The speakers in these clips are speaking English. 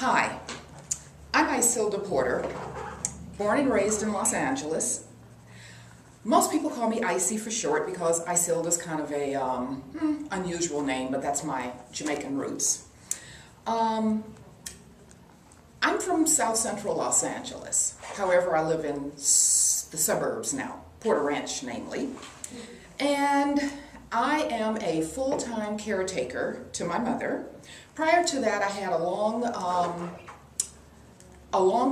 Hi, I'm Isilda Porter, born and raised in Los Angeles. Most people call me Icy for short because Isilda's kind of a unusual name, but that's my Jamaican roots. I'm from South Central Los Angeles. However, I live in the suburbs now, Porter Ranch namely. And I am a full-time caretaker to my mother. Prior to that, I had a long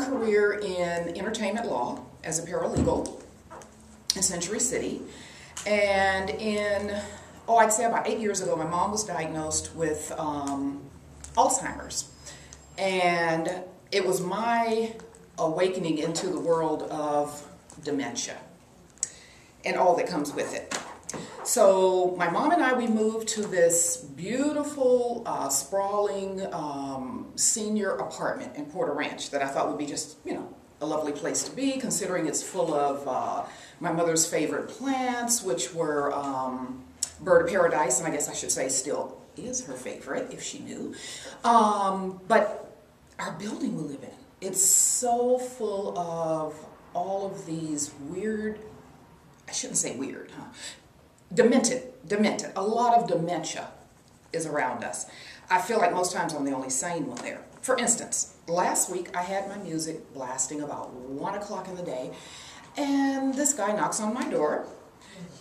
career in entertainment law as a paralegal in Century City. And I'd say about 8 years ago, my mom was diagnosed with Alzheimer's. And it was my awakening into the world of dementia and all that comes with it. So my mom and I, we moved to this beautiful, sprawling senior apartment in Porter Ranch that I thought would be just, a lovely place to be, considering it's full of my mother's favorite plants, which were bird of paradise, and I guess I should say still is her favorite, if she knew. But our building we live in, it's so full of all of these weird, I shouldn't say weird, demented. A lot of dementia is around us. I feel like most times I'm the only sane one there. For instance, last week I had my music blasting about 1 o'clock in the day, and this guy knocks on my door,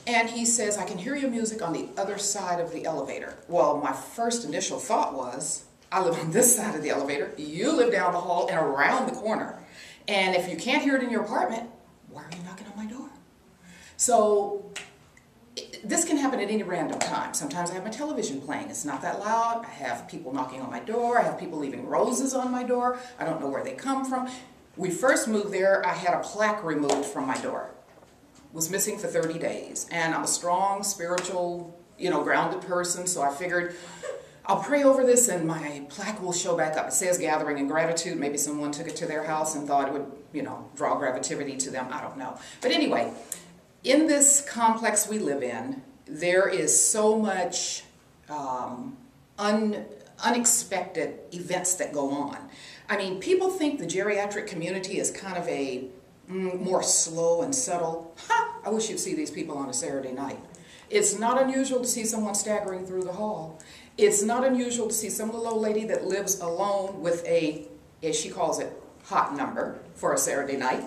and he says, "I can hear your music on the other side of the elevator." Well, my first initial thought was, I live on this side of the elevator, you live down the hall and around the corner, and if you can't hear it in your apartment, why are you knocking on my door? So this can happen at any random time. Sometimes I have my television playing. It's not that loud. I have people knocking on my door. I have people leaving roses on my door. I don't know where they come from. We first moved there, I had a plaque removed from my door. Was missing for 30 days. And I'm a strong, spiritual, grounded person, so I figured I'll pray over this and my plaque will show back up. It says gathering in gratitude. Maybe someone took it to their house and thought it would, draw gravity to them. I don't know. But anyway, in this complex we live in, there is so much unexpected events that go on. I mean, people think the geriatric community is kind of a more slow and subtle. I wish you'd see these people on a Saturday night. It's not unusual to see someone staggering through the hall. It's not unusual to see some little old lady that lives alone with a, as she calls it, hot number for a Saturday night.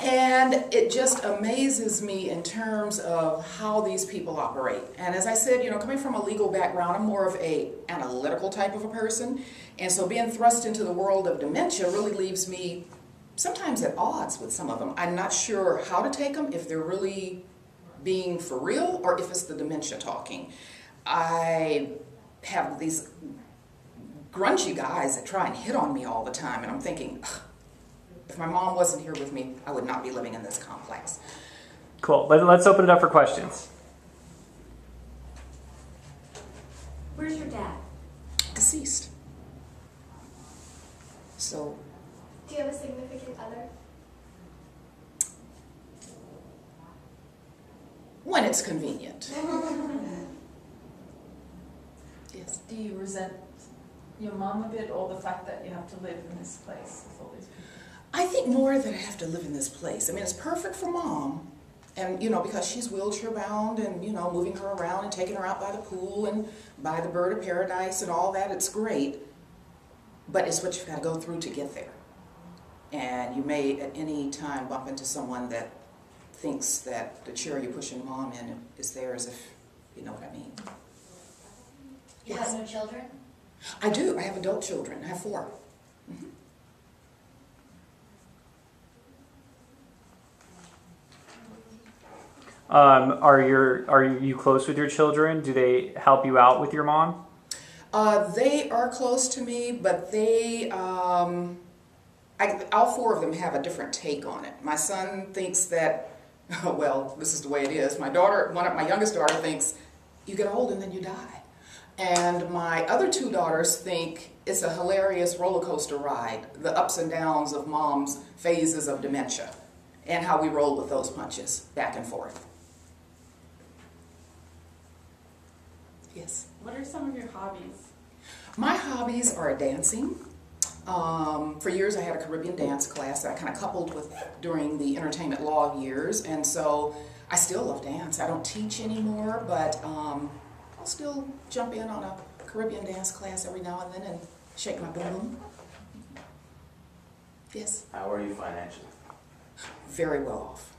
And it just amazes me in terms of how these people operate. And as I said, coming from a legal background, I'm more of an analytical type of a person. And so being thrust into the world of dementia really leaves me sometimes at odds with some of them. I'm not sure how to take them, if they're really being for real or if it's the dementia talking. I have these grungy guys that try and hit on me all the time, and I'm thinking, ugh, if my mom wasn't here with me, I would not be living in this complex. Cool. Let's open it up for questions. Where's your dad? Deceased. So. Do you have a significant other? When it's convenient. Yes. Do you resent your mom a bit, or the fact that you have to live in this place with all these people? I think more that I have to live in this place. I mean, it's perfect for mom, and because she's wheelchair bound, and moving her around and taking her out by the pool and by the bird of paradise and all that. It's great, but it's what you've got to go through to get there. And you may at any time bump into someone that thinks that the chair you're pushing mom in is theirs, if you know what I mean. You have no children? I do. I have adult children. I have 4. Mm-hmm. Are you close with your children? Do they help you out with your mom? They are close to me, but they, all 4 of them have a different take on it. My son thinks that, well, this is the way it is. My youngest daughter thinks, you get old and then you die. And my other 2 daughters think it's a hilarious roller coaster ride, the ups and downs of mom's phases of dementia, and how we roll with those punches back and forth. Yes. What are some of your hobbies? My hobbies are dancing, For years I had a Caribbean dance class that I kind of coupled with during the entertainment law years, and so I still love dance. I don't teach anymore, but I'll still jump in on a Caribbean dance class every now and then and shake my boom boom. Yes? How are you financially? Very well off.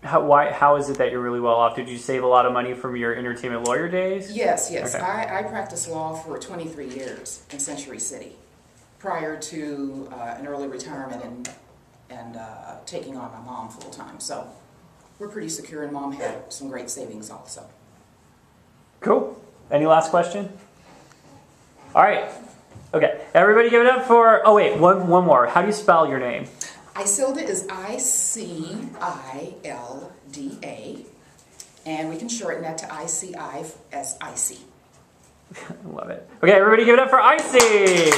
How is it that you're really well off? Did you save a lot of money from your entertainment lawyer days? Yes. Okay. I practiced law for 23 years in Century City prior to an early retirement and taking on my mom full time. So we're pretty secure, and Mom had some great savings also. Cool. Any last question? All right. Okay. Everybody give it up for... Oh, wait. One more. How do you spell your name? Isilda is Icilda, and we can shorten that to ICI as Icy. Love it. Okay, everybody give it up for Icy!